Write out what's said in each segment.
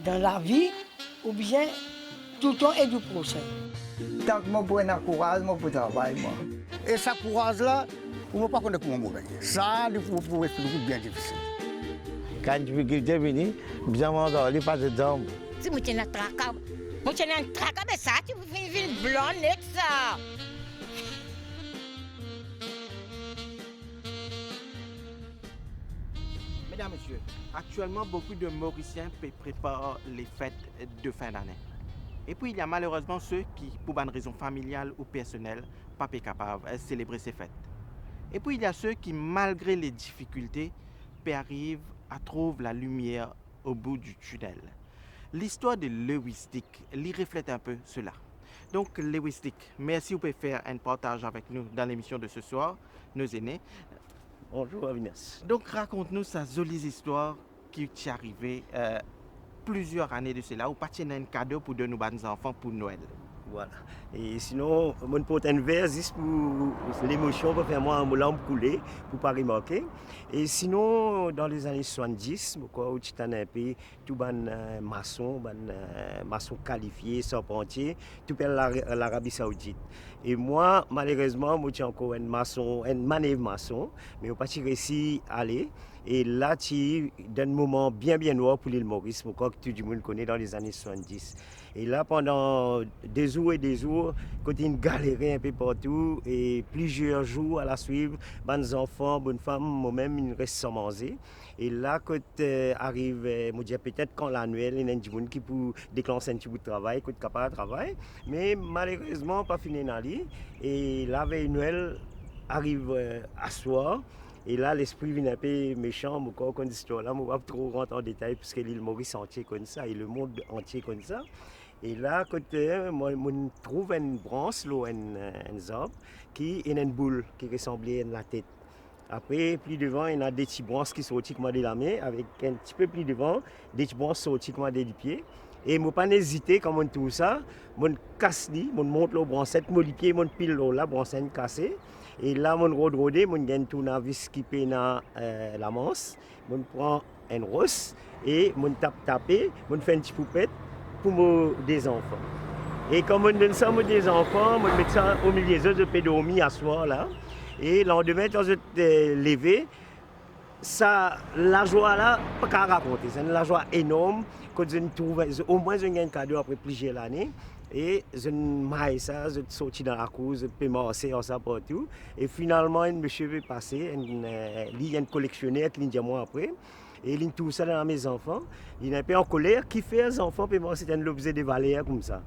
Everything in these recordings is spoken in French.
dans la vie ou bien tout le temps et du prochain. Tant que je prends courage, je travaille. Et ce courage-là, on ne peut pas connaître comment mourir. Ça, il faut être bien difficile. Quand tu difficulté venir, bien manger, il passe dedans. Si je tiens un tracas, mais ça, tu fais une blonde avec ça. Mesdames, Messieurs, actuellement, beaucoup de Mauriciens préparent les fêtes de fin d'année. Et puis, il y a malheureusement ceux qui, pour une raison familiale ou personnelle, pas capables de célébrer ces fêtes. Et puis, il y a ceux qui, malgré les difficultés, arrivent à trouver la lumière au bout du tunnel. L'histoire de Lewis Dick lui reflète un peu cela. Donc, Lewis Dick, merci vous pouvez faire un partage avec nous dans l'émission de ce soir, nos aînés. Bonjour Avinas. Donc raconte-nous sa jolie histoire qui t'est arrivée plusieurs années de cela, ou pas un cadeau pour donner nos enfants pour Noël. Voilà. Et sinon, je porte un verre juste pour l'émotion, pour faire moi un lampe couler, pour ne pas remarquer. Et sinon, dans les années 70, où tu un peu, tout les maçons qualifiés, charpentiers, tout pour l'Arabie Saoudite. Et moi, malheureusement, je suis encore un manœuvre maçon, mais je n'ai pas réussi à aller. Et là, tu as un moment bien noir pour l'île Maurice, que tout le monde connaît dans les années 70. Et là, pendant des jours, quand il y a une galerie un peu partout, et plusieurs jours à la suivre, bonnes enfants, bonnes femmes, moi-même, ils restent sans manger. Et là, quand arrive, je dis peut-être quand l'annuel, il y a des gens qui peuvent déclencher un petit bout de travail, qui sont capables de travailler. Mais malheureusement, pas fini dans l'île. Et la veille Noël arrive à soir. Et là, l'esprit vient un peu méchant, mais quand on dit histoire là, je ne vais pas trop rentrer en détail, parce que l'île Maurice entier comme ça, et le monde entier comme ça. Et là, quand je trouve une branche, un arbre, qui a une boule qui ressemblait à la tête. Après, plus devant, il y a des petites branches qui sortent de la main, avec un petit peu plus devant, des petites branches sorties des pieds. Et je n'ai pas hésité quand je trouve ça, je casse, je monte la branchette, je pied, je pile la branchette cassée. Et là, je rodé, je gagne tout la vis qui est dans la manche, je prends un rosse et je tape, je fais une petite poupette pour des enfants. Et quand je donne ça à des enfants, je mets ça au milieu de peux dormir à soir là. Et le lendemain, quand je te levé, ça, la joie là, pas qu'à raconter, c'est une joie énorme. Quand je trouve, au moins je gagne un cadeau après plusieurs années. Et je maille ça, je sorti dans la cour, je peux marcher en ça partout. Et finalement, un monsieur est passé, il y a un collectionneur qui dit moi après. Et il tout ça dans mes enfants. Il est un peu en colère, qui fait les enfants, puis moi c'est un objet de valeur comme ça.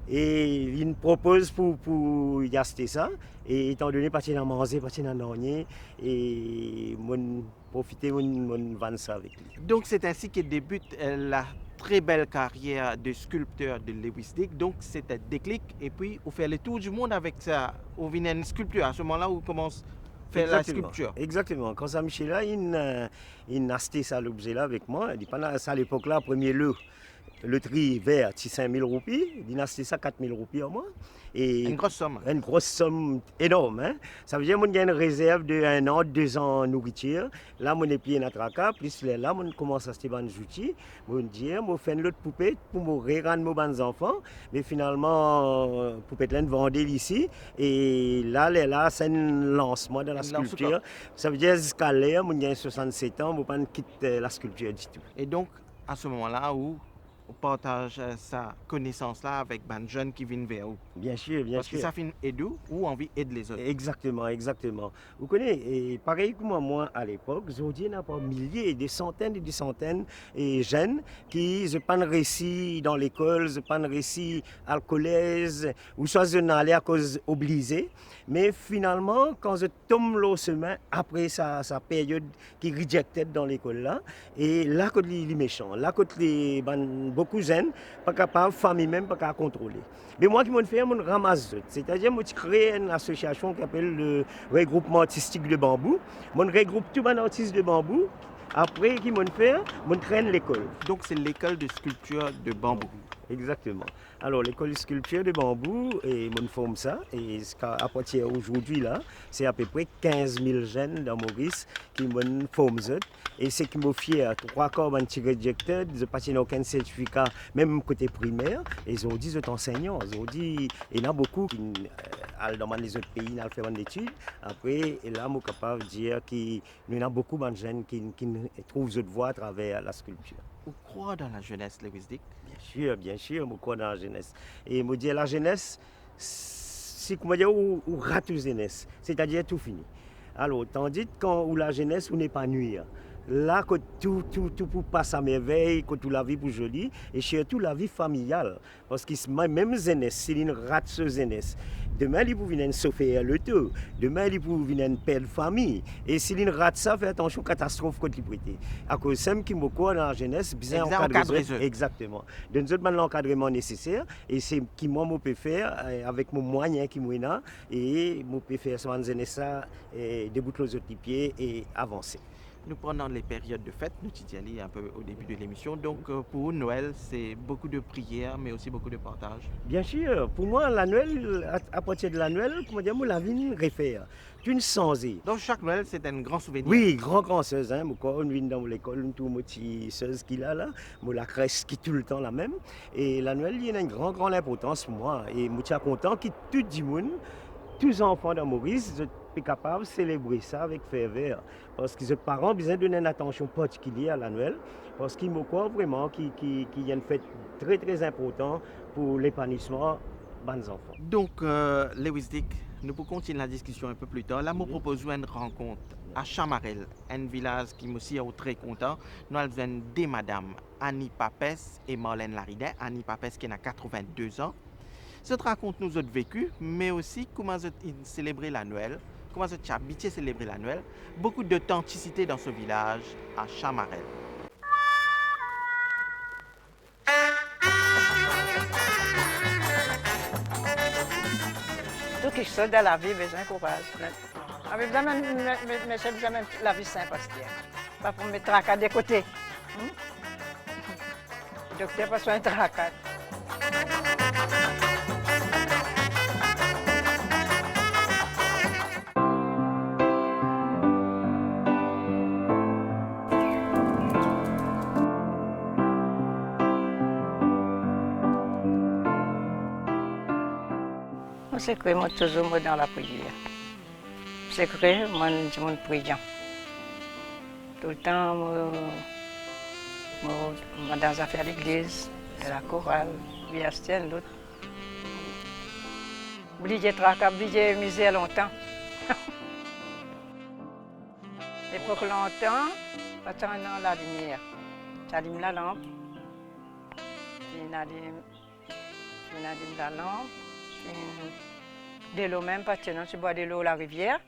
Et il me propose pour y acheter ça. Et étant donné que je n'ai pas mangé, je n'ai pas dormi, et je profiter de vendre ça avec lui. Donc c'est ainsi que débute la très belle carrière de sculpteur de Lewis Dick. Donc c'est un déclic, et puis on fait le tour du monde avec ça. On vient une sculpture, à ce moment-là où on commence à faire la sculpture. Exactement. Quand ça Michel là, il a acheté ça l'objet là avec moi. Il dit pendant ça à l'époque là, premier le tri vert, c'est 5 000 roupies. Il a acheté ça 4 000 roupies en moi. Et une grosse somme. Une grosse somme énorme. Hein? Ça veut dire que j'ai une réserve de 1 an, 2 ans de nourriture. Là, mon pieds dans tracas, plus là, on commence à acheter des outils. Je dis, je fais une autre poupée pour me rendre mes enfants. Mais finalement, poupée là, vendée ici. Et là, c'est un lancement de la sculpture. Ça veut dire jusqu'à là, j'ai 67 ans, je ne peux pas quitter la sculpture du tout. Et donc, à ce moment-là où on partage sa connaissance-là avec les jeunes qui viennent vers vous. Bien sûr, bien sûr. Parce que ça fait aider ou envie d'aider les autres. Exactement. Vous connaissez, et pareil que moi à l'époque, il y a pas milliers, des centaines et des centaines de jeunes qui n'ont pas réussi dans l'école, n'ont pas réussi à le collège, ou soit ils n'allaient à cause obligée. Mais finalement, quand je tombe le chemin, après sa période qui rejected dans l'école là, et là, quand les méchants, là, quand les beaucoup de jeunes, pas capables, famille même, pas capables de contrôler. Mais moi, qui m'en fais, je ramasse. C'est-à-dire, je crée une association qui s'appelle le regroupement artistique de bambou. Je regroupe tous les artistes de bambou. Après, qui m'en fait, je traîne l'école. Donc, c'est l'école de sculpture de bambou. Exactement. Alors, l'école sculpture de bambou, et mon forme ça, et à partir aujourd'hui, là, c'est à peu près 15 000 jeunes dans Maurice qui m'ont formé. Et c'est qui m'a fier, 3 corps ont été rejectés, ils n'ont pas aucun certificat, même côté primaire, et ils ont dit, ils sont enseignants, ils ont dit, il y en a beaucoup qui dans les autres pays, ils ont fait des études. Après, et là, je suis capable de dire qu'il y a beaucoup de jeunes qui trouvent cette voie à travers la sculpture. Vous croyez dans la jeunesse, Lewis Dick? Bien sûr, je crois dans la jeunesse. Et je dis la jeunesse, c'est comme dire, ou rate la jeunesse, c'est-à-dire tout fini. Alors, tandis que quand la jeunesse, on n'est pas nuire. Là, que tout passe à merveille, que toute la vie pour jolie, et surtout la vie familiale. Parce que même jeunesse, si on rate ce jeunesse, demain, il peut venir sauver le tout. Demain, il peut venir perdre famille. Et si on rate ça, faites attention, catastrophe contre l'hypothèse. À cause de qui me croit dans la jeunesse, bien encadrer. Exactement. De nous autres, l'encadrement nécessaire, et c'est ce que moi, je peux faire avec mon moyen qui m'est là, et je peux faire ça, débouter les autres pieds et avancer. Nous prenons les périodes de fête, nous t'y allons un peu au début de l'émission. Donc pour Noël, c'est beaucoup de prières, mais aussi beaucoup de partage. Bien sûr, pour moi, la Noël, à partir de la Noël, comment dire, la vie réfère. Tu ne sens. Donc chaque Noël, c'est un grand souvenir. Oui, grand chose. Hein. Quand on vient dans l'école, tout le petit chose qu'il a là, la crèche qui est tout le temps la même. Et la Noël, il y a une grande importance pour moi. Et je suis content que tout le monde, tous les enfants de Maurice, soient capables de célébrer ça avec ferveur. Parce que les parents ont besoin de donner une attention particulière à la Noël. Parce qu'ils me croient vraiment qu'il y a une fête très très importante pour l'épanouissement de nos enfants. Donc, Lewis Dick, nous pouvons continuer la discussion un peu plus tard. Là, nous proposons une rencontre à Chamarel, un village qui me aussi très content. Nous avons deux madames, Annie Papès et Marlène Laridin. Annie Papès qui a 82 ans. Cette rencontre nous a vécu, mais aussi comment célébrer la Noël, comment tu as habitué à célébrer la Noël. Beaucoup d'authenticité dans ce village à Chamarel. Tout qui sort de la vie, besoin de courage. Avec besoin de la vie simple. Pas pour me traquer de côté. Docteur, pas soin de traquer. C'est que moi toujours dans la prière. C'est que moi je suis priant. Tout le temps, moi dans les affaires de l'église, de la chorale, viastienne, l'autre. Oublier tracasse, oublier misère longtemps. Et pour longtemps, attendant la lumière. J'allume la lampe. Puis j'allume la lampe. De l'eau même, parce que tu bois de l'eau à la rivière.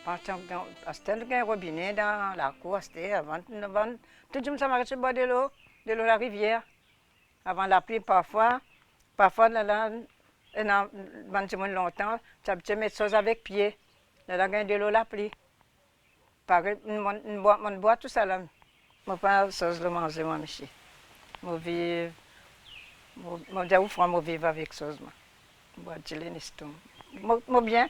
Parce qu'il y a un robinet dans la cour, avant tout le monde s'arrête de boire de l'eau à la rivière. Avant la pluie, parfois, là, longtemps, tu as mettre choses avec pied. Là, il y a de l'eau à la pluie. On boit tout ça là. Je ne pas chose de manger, moi, monsieur. Je vis, je dis où je vivre avec chose. Moi bien,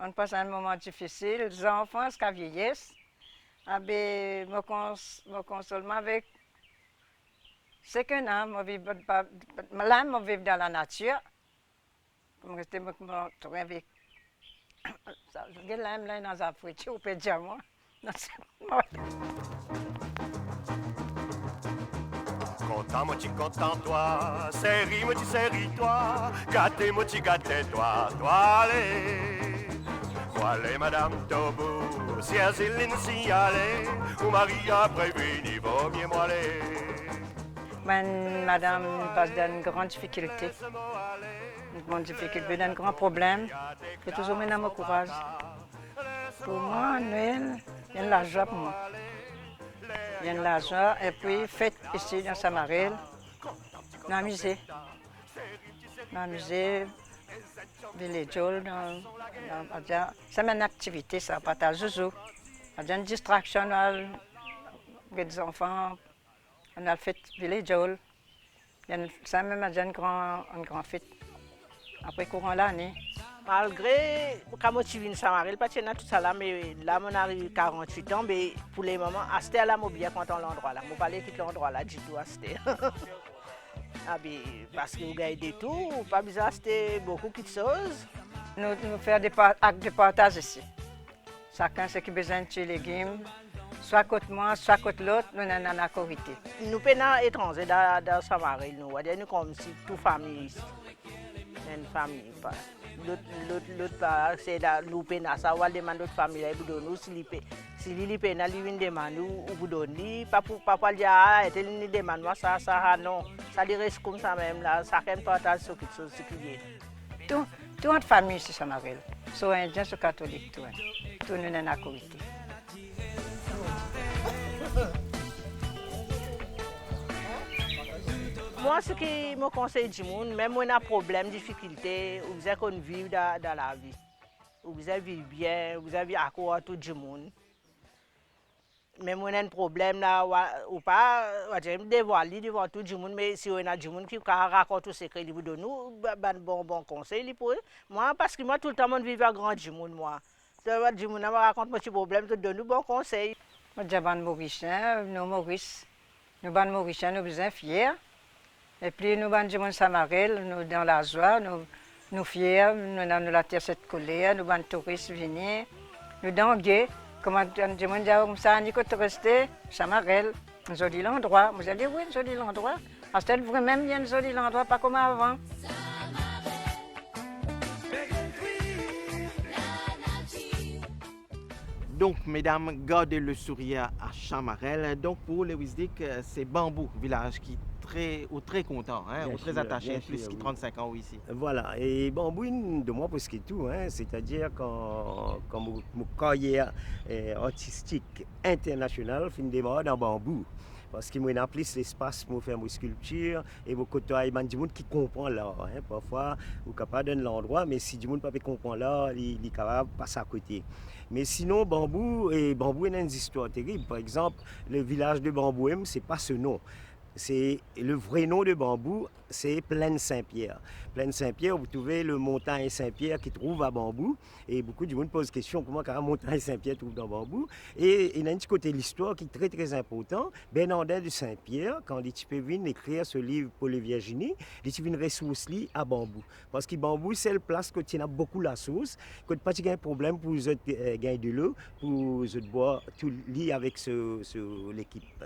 on passe un moment difficile, les enfants, ce qui vieillissent, me console avec ce que je vis dans la nature, comme je me avec je l'aime là dans la friture, on peut dire moi. Content, moi tu content toi, série, moi tu série toi, gâté, moi tu gâté toi, toi allez. Moi allez, madame Tobo, si Aziline si allez, ou Marie après vini, vaut mieux moi aller. Madame passe d'une grande difficulté, d'un grand problème, et toujours maintenant mon courage. Pour moi, Noël, il y a de la joie pour moi. Il y a de la joie, et puis fête ici dans Chamarel, dans le musée. Dans le musée, Village Hall, c'est une activité, ça, partage joujou. Il y a une distraction avec les enfants, on a fait Village Hall. Ça même a déjà une grande fête. Après courant l'année. Malgré quand je viens de Samaril, parce que tout ça là, mais là, on arrive 48 ans, mais pour les moments, Asté là, je bien content de l'endroit là. Je parle de l'endroit là, du tout Asté. Ah, parce que vous gagnez des tout, pas besoin d'acheter beaucoup de choses. Nous faisons des actes de partage ici. Chacun ce qui a besoin de légumes, soit côté moi, soit côté l'autre, nous avons une activité. Nous sommes étrangers dans Samaril, nous sommes comme si toute famille ici. Une famille. L'autre part, c'est la loupena, ça va demander d'autres familles pour nous si il pena lui vient demander ou pour donner pas pour pas dire ah et il demande moi ça non ça reste comme ça même là ça quand partage ce qui est toute notre famille c'est Samaril, soit indien soit catholique tout nous en a comité. Moi, ce qui me conseille du monde, même si on a problème, difficulté, vous avez qu'on vive dans la vie. Vous avez vivre bien, vous avez accord à tout le monde. Même si on a un problème, là, ou pas, on va dévoiler devant tout le monde, mais si on a du monde qui raconte tout ce qu'il vous donne, nous, bon conseil. Moi, parce que moi, tout le temps, je vis à grand du monde, moi. Du monde, raconte mon petit problème, je donne nous bon conseil. Moi, je suis Mauricien, nous sommes Mauriciens, nous sommes fiers. Et puis nous sommes du monde Samaril, nous dans la joie, nous fiers, nous avons la terre cette colère, nous sommes touristes venus, nous sommes gays. Comment du monde dit comme ça, Nico rester Samaril, un joli endroit. Vous allez oui, un joli endroit. C'est vraiment bien un joli endroit, pas comme avant. Donc, mesdames, gardez le sourire à Chamarel. Donc, pour les Wisdik, c'est Bambou, village qui est très content, hein, ou très attaché, plus de 35 ans ici. Voilà, et Bambou, de moi, presque tout, hein, c'est-à-dire quand mon carrière artistique internationale finit démarrer dans Bambou. Parce qu'il m'a plus l'espace pour faire mes sculptures et mon côté, il y a des gens qui comprennent l'art. Hein. Parfois, vous êtes capable de l'endroit, mais si du monde ne peut pas comprendre l'art, il est capable de passer à côté. Mais sinon, Bambou a une histoire terrible. Par exemple, le village de Bambou, ce n'est pas ce nom. C'est le vrai nom de Bambou, c'est Plaine Saint-Pierre. Plaine Saint-Pierre, vous trouvez le montagne Saint-Pierre qui trouve à Bambou. Et beaucoup de monde posent question comment la montagne Saint-Pierre trouve dans Bambou. Et il y a un petit côté de l'histoire qui est très très important. Bernardin de Saint-Pierre, quand il peut venir écrire ce livre pour les Virginie, il peut venir ressource à Bambou. Parce que Bambou, c'est la place où il y a beaucoup la sauce, que pas de problème pour gagner de l'eau, pour boire tout lit avec l'équipe.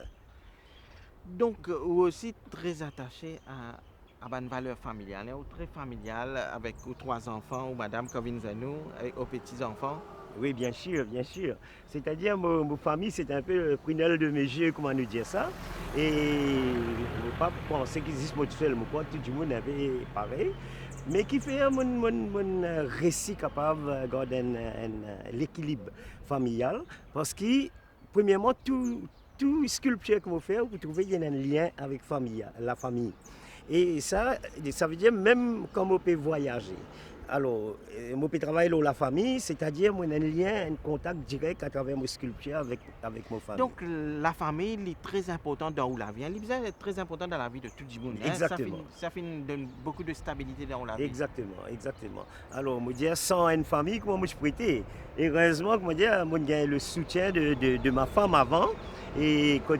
Donc, vous aussi très attaché à une valeur familiale, hein, très familiale, avec aux 3 enfants, ou madame Kovinzanou, avec aux petits-enfants. Oui, bien sûr, bien sûr. C'est-à-dire, ma famille, c'est un peu le prunelle de mes yeux, comment nous dire ça. Et je ne veux pas penser qu'il existe moi tout seul, moi, tout le monde avait pareil. Mais qui fait mon récit capable de garder l'équilibre familial. Parce que, premièrement, tout sculpture que vous faites, vous trouvez qu'il y a un lien avec la famille. Et ça veut dire même quand vous pouvez voyager. Alors, moi, je travaille dans la famille, c'est-à-dire moi, j'ai un lien, un contact direct à travers mes sculptures avec ma famille. Donc, la famille est très importante dans où la vie. Elle est très importante dans la vie de tout le monde. Exactement. Ça donne beaucoup de stabilité dans la vie. Exactement, exactement. Alors, je dis, sans une famille, comment je prêtais. Et heureusement, je j'ai le soutien de ma femme avant. Et quand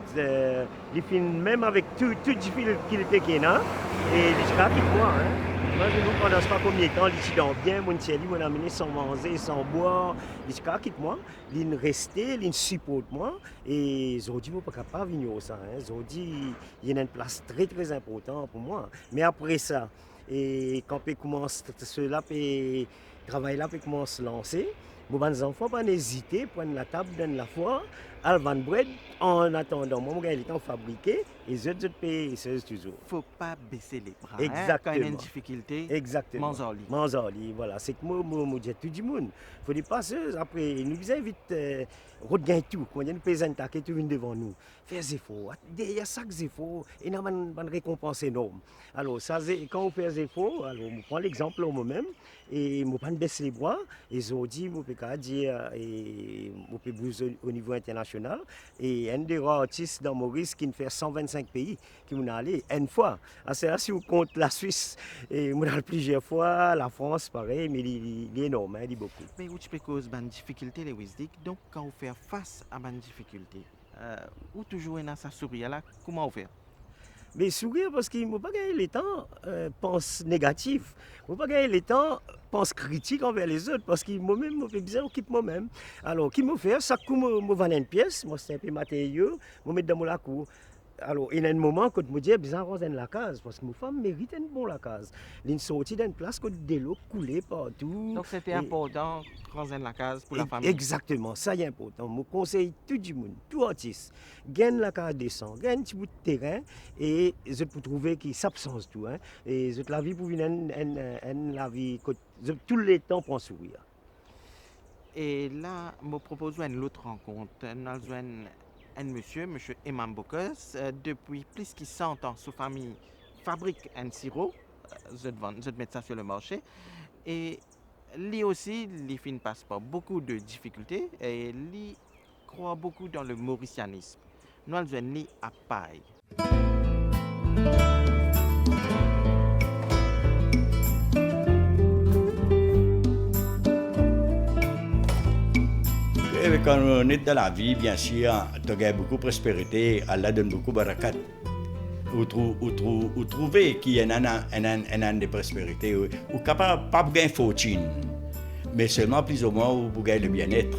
même avec tout difficulté qu'il y a, et je crois qu'il moi. Moi, je ne pendant pas combien de temps, il est bien, mon chéri, mon amené sans manger, sans boire. Il dit, quitte moi, il reste, il supporte moi. Et je dis, je ne suis pas capable de venir ça. Je dis, il y a une place très très importante pour moi. Mais après ça, et quand on commence, cela peut travailler là, peut commence à se lancer. Les enfants pas hésiter, prendre la table, donner la foire, alvan bread, en attendant, mon gars, il est en fabriqué, et les autres pays, c'est toujours. Il ne faut pas baisser les bras. Exactement. Quand il y a une difficulté, exactement. Manzali, voilà. C'est que moi, je dis à tout le monde. Il faut des passeuses. Après, nous invite regagner tout. Quand nous paysans qui tout devant nous, faire des efforts. Il y a chaque effort, et nous avons une récompense énorme. Alors, ça, quand on fait des efforts, alors, on prend l'exemple moi-même, et on ne baisse les bras, et je dis, on peut dire, et on peut bouger au niveau international. Et un des rares artistes dans Maurice qui fait 125 25 pays qui m'ont allé une fois. C'est là si on compte la Suisse et on a plusieurs fois, la France pareil, mais il est énorme, il est beaucoup. Mais où tu peux cause une difficulté les Wisdik, donc quand on fait face à une difficulté, ou toujours dans sa sourire là, comment on fait? Mais sourire parce qu'il ne faut pas gagner le temps, pense négatif. Il ne faut pas gagner le temps, pense critique envers les autres parce que moi-même, je fais bizarre, occupe moi-même. Alors, qui me fait, chaque coup, je vends une pièce, moi c'est un peu matériel, je mets dans mon cour. Alors, il y a un moment quand je me dis, bizarre, on la case, parce que mes femmes méritent une bonne la case. Ils sont sortis d'une place que de l'eau coulait partout. Donc, c'était important, rendre la case pour la famille. Exactement, ça est important. Je conseille tout le monde, tout artiste, gagne la case descend, gagne un petit bout de terrain et je peux trouver qu'il s'absence tout. Hein, et je la vie pour venir la vie, tout le temps pour sourire. Et là, je propose une autre rencontre. Nous avons un monsieur Imam Bokos, depuis plus de 100 ans, sa famille fabrique un sirop, je mets ça sur le marché, et lui aussi, il passe par beaucoup de difficultés, et lui croit beaucoup dans le mauricianisme. Nous avons lui à paille. Quand on est dans la vie, bien sûr, tu as beaucoup de prospérité, Allah donne beaucoup de barakat. Ou trouver qu'il y a un an de prospérité, ou capable pas de gagner fortune, mais seulement plus ou moins pour gagner le bien-être.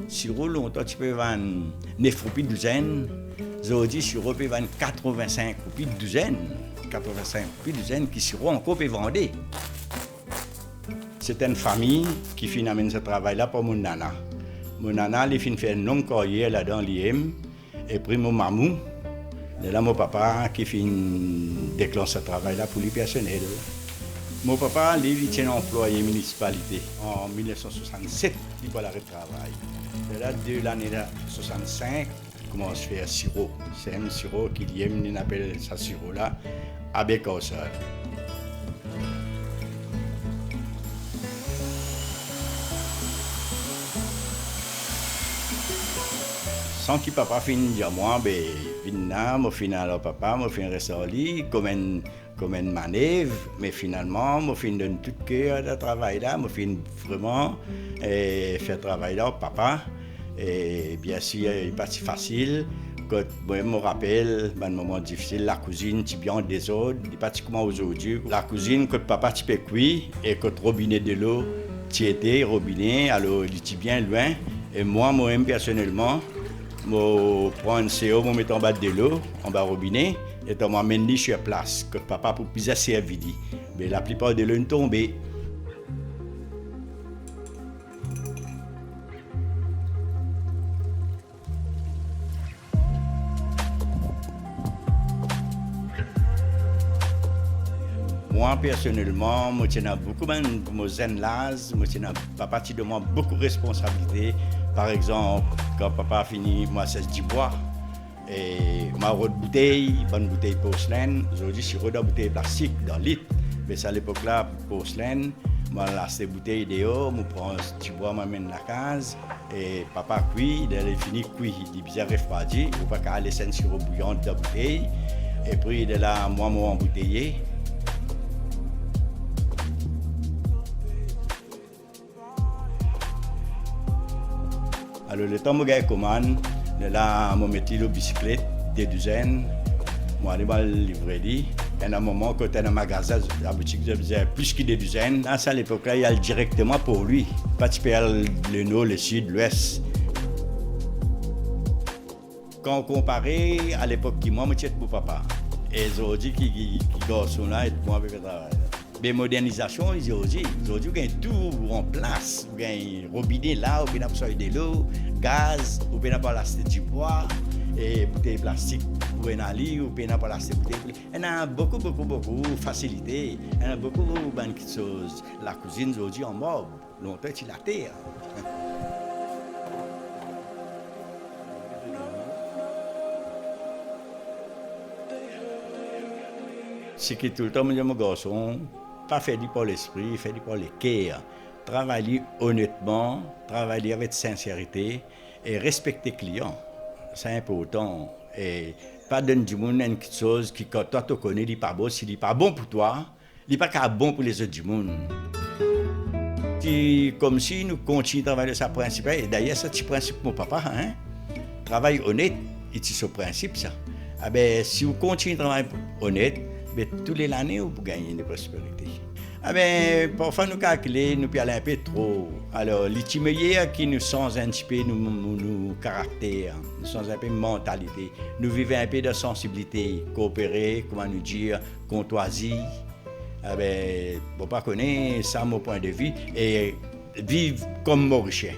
Si tu longtemps, tu peux vendre 9 roupies de douzaine. Aujourd'hui, sur Europe, ils vendent 85 roupies de douzaine. 85 roupies de douzaine qui seront encore vendus. C'est une famille qui finit ce travail-là pour mon nana. Mon nana, il finit faire une longue carrière là-dedans, l'IM. Et puis mon mamou, là, mon papa qui finit déclencher ce travail-là pour les personnels. Mon papa, lui, il tient employé municipalité. En 1967, il va l'arrêter de travail. Et là, de l'année 1965, commence à faire sirop. C'est un sirop qu'il aime, on appelle ça sirop là, avec au sol. Sans que papa finisse dire moi, ben, je finis alors papa, je finis rester comme une manœuvre, mais finalement, je finis donner tout cœur de travail là, je finis vraiment faire travail là au papa. Et bien sûr, il n'est pas si facile. Quand je me rappelle, un moment difficile, la cuisine, tu bien des autres, il n'est pas si comment aujourd'hui. La cuisine, quand papa tu peux cuire, et quand le robinet de l'eau, tu étais robinet, alors il est bien loin. Et moi-même personnellement, je prends un CO, je mets en bas de l'eau, en bas du robinet, et je m'amène sur place, que papa pour plus servir. Mais la plupart de l'eau est tombée. Moi, personnellement, je tiens beaucoup de zen laz, je tiens pas partie de moi beaucoup de responsabilités. Par exemple, quand papa a fini, moi, c'est du bois. Et ma bouteille, bonne bouteille porcelaine. Aujourd'hui, je suis dans bouteille plastique, dans le litre. Mais à l'époque-là, porcelaine, moi, là, c'est bouteille dehors, je prends du bois, je m'amène la case. Et papa cuit, il est fini cuit, il est bien refroidi. Il ne faut pas laisser un sirop bouillant dans la bouteille. Et puis, il est là, moi, je embouteillé. Alors, le temps où je commande, là, je mets la bicyclette, des douzaines, je vais le livrer. Et à un moment, quand on est dans le magasin, la boutique, je faisais plus que des douzaines. À cette époque-là, il y a directement pour lui. Pas le nord, le sud, l'ouest. Quand on compare à l'époque, moi, je suis pour papa. Et aujourd'hui, qui sont là, et moi, je vais travailler. Mais modernisation, aujourd'hui, il y a tout en place. Il y a un robinet là, on peut avoir de l'eau, gaz, on peut avoir du bois, et bouteilles plastiques, on peut avoir des bouteilles. Il y a beaucoup de facilités. Il y a beaucoup de choses. La cuisine aujourd'hui en mode, longtemps c'est la terre. C'est que tout le temps, mon garçon, pas fait pour l'esprit, fait pour le cœur. Travailler honnêtement, travailler avec sincérité et respecter le client. C'est important. Et pas donner du monde une chose qui, quand toi tu connais, il n'est pas bon. S'il n'est pas bon pour toi, il n'est pas bon pour les autres du monde. Comme si nous continuons à travailler sur ce principe. Et d'ailleurs, c'est ce principe mon papa. Hein? Travail honnête, c'est ce principe. Ça. Ah ben, si vous continuez à travailler honnête, ben, tous les années, vous gagnez de prospérité. Ah ben, parfois nous calculons, nous peut aller un peu trop. Alors, les timeliers qui nous sont un petit peu nos caractères, nous sommes un peu mentalité. Nous vivons un peu de sensibilité, coopérer, comment nous dire, courtoisie. Ah ben, pour pas connaître ça, mon point de vue, et vivre comme Mauricien.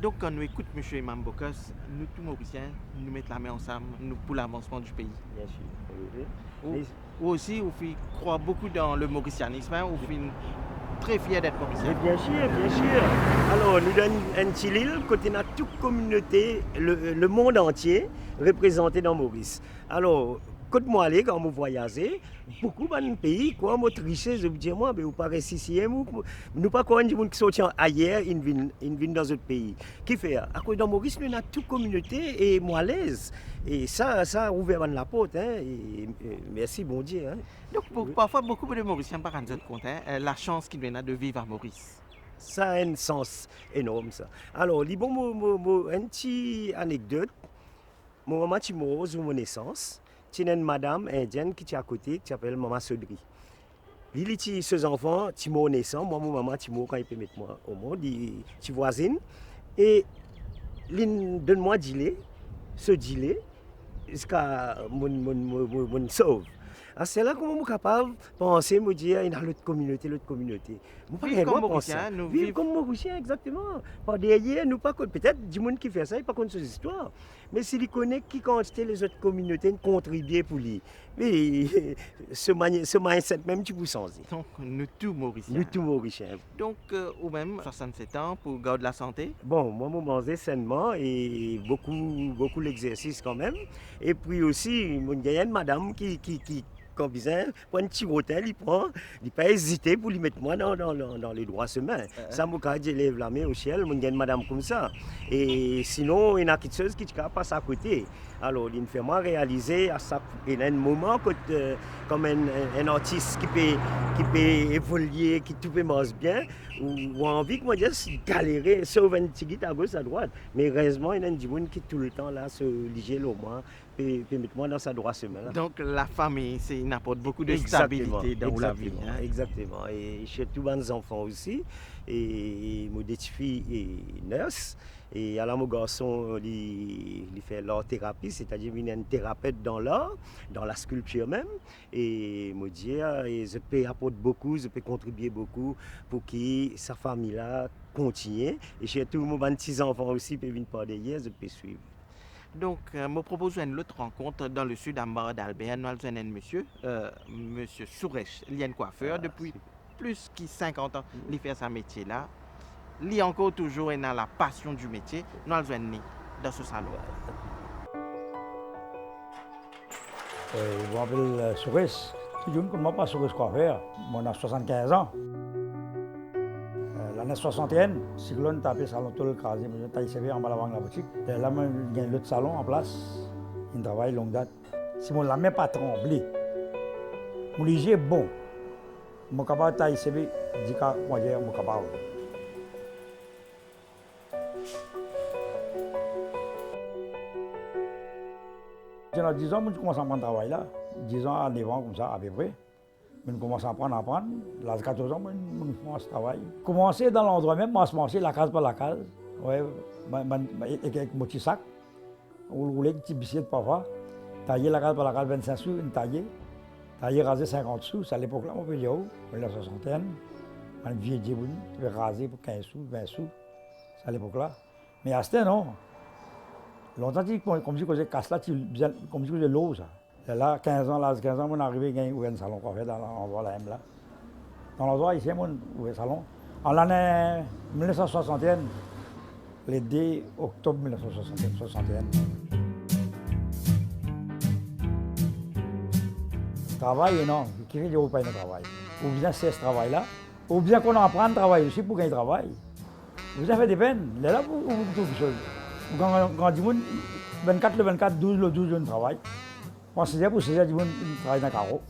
Donc, quand nous écoutons M. Imam Bokos, nous, tous Mauriciens, nous mettons la main ensemble pour l'avancement du pays. Bien sûr. Ou aussi, vous croyez beaucoup dans le mauricianisme, vous faites très fiers d'être Mauricien. Bien sûr. Alors, nous donnons un petit île, côté de toute communauté, le monde entier, représenté dans Maurice. Alors, quand moi aller, quand je voyage, beaucoup de pays, quoi, moi tricher, je me dis, moi, mais vous pas ici, nous pas quoi, des gens qui sont ailleurs, ils viennent dans d'autres pays. Qui fait? À cause dans Maurice, nous avons toute communauté et moi à l'aise. Et ça a ouvert la porte, hein, et merci, bon Dieu. Hein. Donc, parfois, beaucoup de Mauriciens ne rendent compte la chance qu'ils viennent de vivre à Maurice. Ça a un sens énorme, ça. Alors, une petite anecdote. Mon maman est morte à mon naissance. Il y a une madame indienne qui est à côté, qui s'appelle Maman Sodri. Il a ses enfants, Timo naissant, moi, mon maman, Timo, quand il peut mettre moi au monde, il est voisine. Et il donne-moi dîner, ce dîner, jusqu'à mon sauve. C'est là que je suis capable de penser, me dire, il y a l'autre communauté. Vivre comme Mauricien, nous vivre comme Mauricien, exactement. Par derrière, nous pas peut-être du monde qui fait ça, il ne pas contre ces histoires. Mais s'il connaît qui quantité les autres communautés contribuent pour lui. Mais ce mindset même, tu peux changer. Donc, nous tous Mauriciens. Nous tous Mauriciens. Donc, ou même 67 ans pour garder la santé? Bon, moi, je mange sainement et beaucoup l'exercice quand même. Et puis aussi, il y a une madame qui quand il prend un petit hôtel, il ne pas hésiter pour lui mettre moi dans les droits chemins. Ça, moi, quand je lève la main au ciel, il y a une madame comme ça. Et sinon, il y a quelque chose qui passe à côté. Alors, il me fait moi réaliser à ça. Il y a un moment comme un artiste qui peut évoluer, qui tout peut manger bien, ou envie que moi juste galérer, sauver un petit guide à gauche, à droite. Mais heureusement, il y a des gens qui tout le temps là se liger au moins. Puis mettre moi dans sa droite semaine. Donc la famille, il apporte beaucoup de stabilité dans la vie. Hein? Exactement. Et j'ai tous mes enfants aussi. Et mes deux filles et nurse. Et alors mon garçon, il fait l'art-thérapie, c'est-à-dire qu'il est un thérapeute dans l'art, dans la sculpture même. Et me dire, je peux apporter beaucoup, je peux contribuer beaucoup pour que sa famille-là continue. Et j'ai tous mes petits enfants aussi, qui viennent par derrière, je peux suivre. Donc, je me propose une autre rencontre dans le sud d'Ambara d'Albert. Nous avons un monsieur, monsieur Souresh, il est un coiffeur depuis plus de 50 ans. Il fait ce métier-là. Il est encore toujours dans la passion du métier. Nous avons un dans ce salon. Je m'appelle Souresh. Je ne connais pas Souresh coiffeur. Moi, j'ai 75 ans. L'année 61, cyclone tapé salon tout le crasé, je taille CV en bas la boutique. Et là, il y a un autre salon en place, il travaille longue date. Si mon la main pas tremblé, mon léger est bon. Mon capable taille CV, dit qu'à moi j'ai mon capable. J'ai 10 ans, je commence à prendre travail là, 10 ans à 9 ans comme ça à peu près. Je commence à apprendre. L'âge de 14 ans, je commence à travailler. Commencer dans l'endroit même, moi, je commence la case par la case. Ouais, avec mon petit sac. On roulait une petite bicyclette parfois. Tailler la case par la case, 25 sous, une taillée. Tailler, raser 50 sous. C'est à l'époque-là, on peut dire, on est la soixantaine. Un vieux djibouni, tu peux raser pour 15 sous, 20 sous. C'est à l'époque-là. Mais à ce temps, non. Longtemps, comme si on casse là, comme si on faisait l'eau, ça. Et là, 15 ans, l'âge de 15 ans, on est arrivé à ouvrir un salon coiffé dans l'endroit là. Dans l'endroit ici, on a ouvert un salon. En l'année 1961, le 2 octobre 1961. Travail énorme, qui fait du pas de travail. Ou bien c'est ce travail-là, ou bien qu'on apprend le travail aussi pour gagner travail. Vous avez des peines, là vous trouvez quelque chose. Quand du monde, 24 le 24, 12 le 12, on travaille. Moi, c'est pour ça, du monde travaille dans le carreau.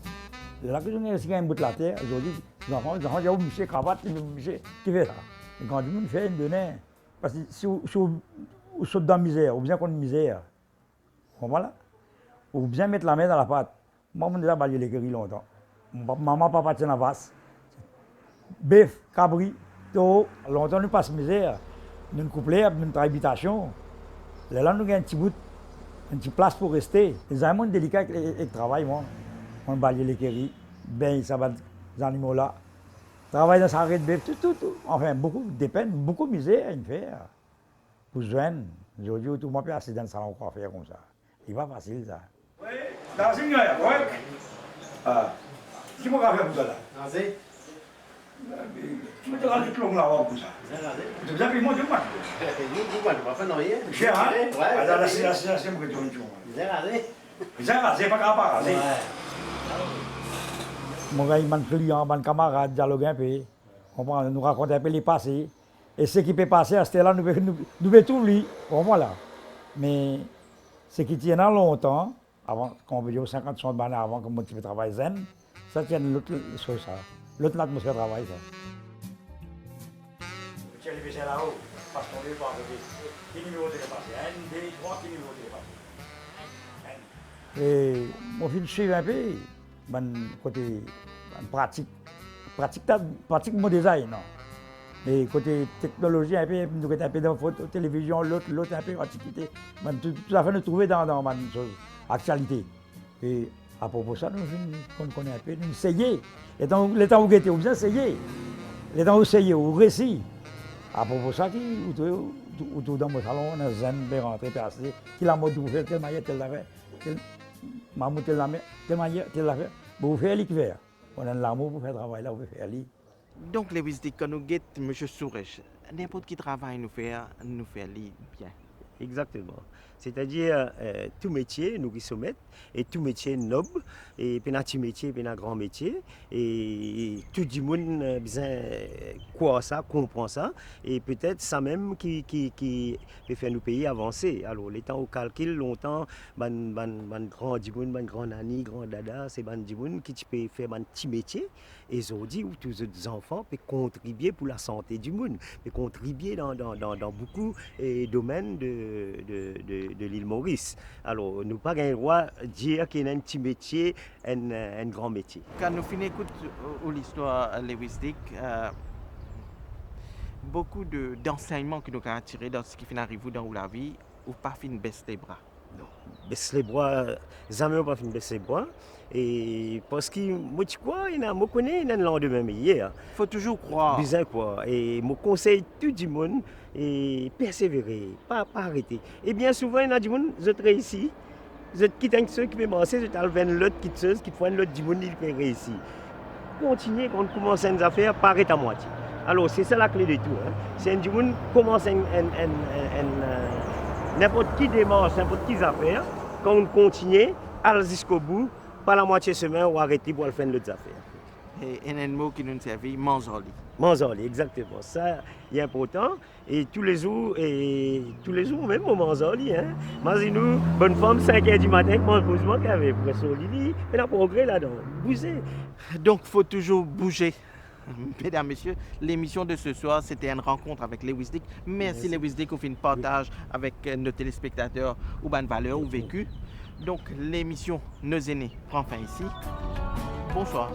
Là que je suis un bout de la terre, aujourd'hui, les enfants disent, oh, monsieur, cravate, monsieur, qui fait ça? Et quand du monde fait une donnée, parce que si vous sautez dans la misère, ou bien qu'on a une misère, voilà, ou bien mettre la main dans la pâte. Moi, je déjà balayé les guéris longtemps. Maman, papa tient la vache. Bœuf, cabri, taureau, longtemps nous passe misère. Nous couplons, nous habitation. Là, nous avons un petit bout, une petite place pour rester. Les animaux délicats avec le travail, moi. On balaye les guéris, ben, ça va les animaux là. Travail dans sa rue de bœuf, tout. Enfin, beaucoup de peine, beaucoup de misère à faire. Pour joindre, aujourd'hui, tout le monde peut assez dans le salon pour faire comme ça. Il va facile, ça. Oui, dans une heure, oui. Qui m'a fait pour ça là? Tu me donnes des clones là-bas pour ça. Tu me dis, moi, tu m'as dit. Vous ne pas faire rien. J'ai hein? Alors, là, c'est moi qui te dis. J'ai rasé, pas grave, rasé. Mon gars, mon client, mon camarade, dialogue un peu. On nous raconte un peu les passés. Et ce qui peut passer à ce là nous devons tout oublier. Bon, voilà. Mais ce qui tient longtemps, avant qu'on veut dire 50 ans avant que moi je travaille zen, ça tient l'autre chose, ça. L'autre atmosphère de travail, ça. Tu as les PC là-haut, parce qu'on ne veut pas arriver. Quel numéro de passé? 1, 2, 3, quel numéro de passé? Et mon fils suit un peu, côté pratique mon design. Non? Et côté technologie, un peu, nous sommes un peu dans la photo, télévision, l'autre un peu antiquité. Tout ça fait nous trouver dans une chose, actualité. Et à propos de ça, nous connaissons un peu, nous essayons. Les temps où vous êtes, vous essayez. Les temps où vous essayez, vous réussissez. À propos de ça, autour dans mon salon, on a zen, bien rentré, passé, qui la mode vous fait, telle manière, telle affaire, maman, telle manière, telle affaire. Vous faites l'équivalent. On a l'amour pour faire le travail là, vous faites aller. Donc, les visites, quand nous guettons M. Sourech, n'importe qui travaille nous fait bien. Exactement. C'est-à-dire, tout métier, nous qui sommes, et tout métier noble, et puis petit métier, puis un grand métier, et tout le monde besoin quoi ça, comprend ça, et peut-être ça même qui peut faire nos pays avancer. Alors, les temps au calcul, longtemps, grand dimoun, grand nani, grand dada, c'est ban dimoun qui peut faire un petit métier, et aujourd'hui, où tous les enfants peuvent contribuer pour la santé du monde, peuvent contribuer dans beaucoup de domaines de l'île Maurice. Alors, nous pas le droit de dire qu'il y a un petit métier, un grand métier. Quand nous finissons l'histoire linguistique, beaucoup d'enseignements que nous avons tirés dans ce qui finit arriver dans la vie, ou pas fin baisser les bras. Non, baisser les bras, jamais pas fin baisser les bras. Et parce que moi je crois, moi connais le lendemain meilleur. Il faut toujours croire. Bizarre quoi. Et mon conseil tout le monde et persévérer, pas arrêter. Et bien souvent il y a du monde qui réussit. Vous quittez ceux qui peuvent marcher, vous avez l'autre qui font l'autre du monde qui peut réussir. Continuez quand on commence une affaire, pas arrêter à moitié. Alors c'est ça la clé de tout. Hein. C'est un du monde commence n'importe qui démarche, n'importe qui affaire, quand on continue, aller jusqu'au bout. Pas la moitié semaine ou arrêter pour faire d'autres affaires. Et un mot qui nous servait, manzoli. Manzoli, exactement. Ça, c'est important. Et tous les jours, même au manzoli. Hein. Mais nous, bonne femme, 5h du matin, malheureusement, qui avait presque au lit, il a progrès là-dedans. Bouger. Donc, il faut toujours bouger. Mesdames, Messieurs, l'émission de ce soir, c'était une rencontre avec Lewis Dick. Merci Lewis Dick, au fin de partage avec nos téléspectateurs ou bonne valeur ou vécu. Donc l'émission Nos aînés prend fin ici. Bonsoir.